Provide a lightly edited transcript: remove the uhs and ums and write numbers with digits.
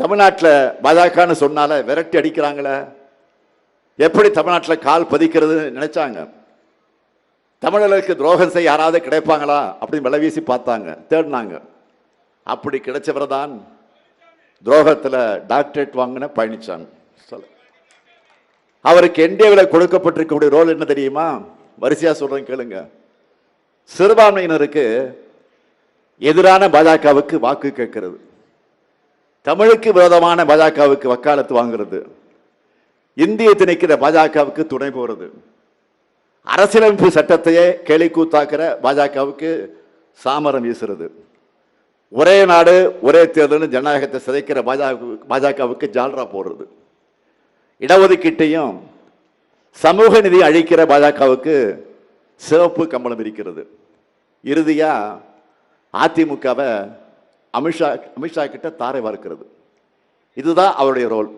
தமிழ்நாட்டில் பாஜகன்னு சொன்னால விரட்டி அடிக்கிறாங்களே, எப்படி தமிழ்நாட்டில் கால் பதிக்கிறது நினைச்சாங்க. தமிழர்களுக்கு துரோகம் செய்ய யாராவது கிடைப்பாங்களா அப்படின்னு விலை வீசி பார்த்தாங்க, தேடினாங்க. அப்படி கிடைச்சவர் தான் துரோகத்தில் டாக்டரேட் வாங்கின பழனிசாமி. அவருக்கு என்டிஏவில் கொடுக்கப்பட்டிருக்கக்கூடிய ரோல் என்ன தெரியுமா? வரிசையா சொல்றேன் கேளுங்க. சிறுபான்மையினருக்கு எதிரான பாஜகவுக்கு வாக்கு கேட்கிறது, தமிழுக்கு விரோதமான பாஜகவுக்கு வக்காலத்து வாங்குறது, இந்திய திணிக்கிற பாஜகவுக்கு துணை போறது, அரசியலமைப்பு சட்டத்தையே கேலி கூத்தாக்குற பாஜகவுக்கு சாமரம் வீசுறது, ஒரே நாடு ஒரே தேர்தல் ஜனநாயகத்தை சிதைக்கிற பாஜகவுக்கு ஜால்ரா போடுறது, இடஒதுக்கீட்டையும் சமூக நிதி அழிக்கிற பாஜகவுக்கு சிவப்பு கம்பளம் இருக்கிறது. இறுதியா அதிமுகவை அமித்ஷா கிட்ட தாரை வார்க்கிறது. இதுதான் அவருடைய ரோல்.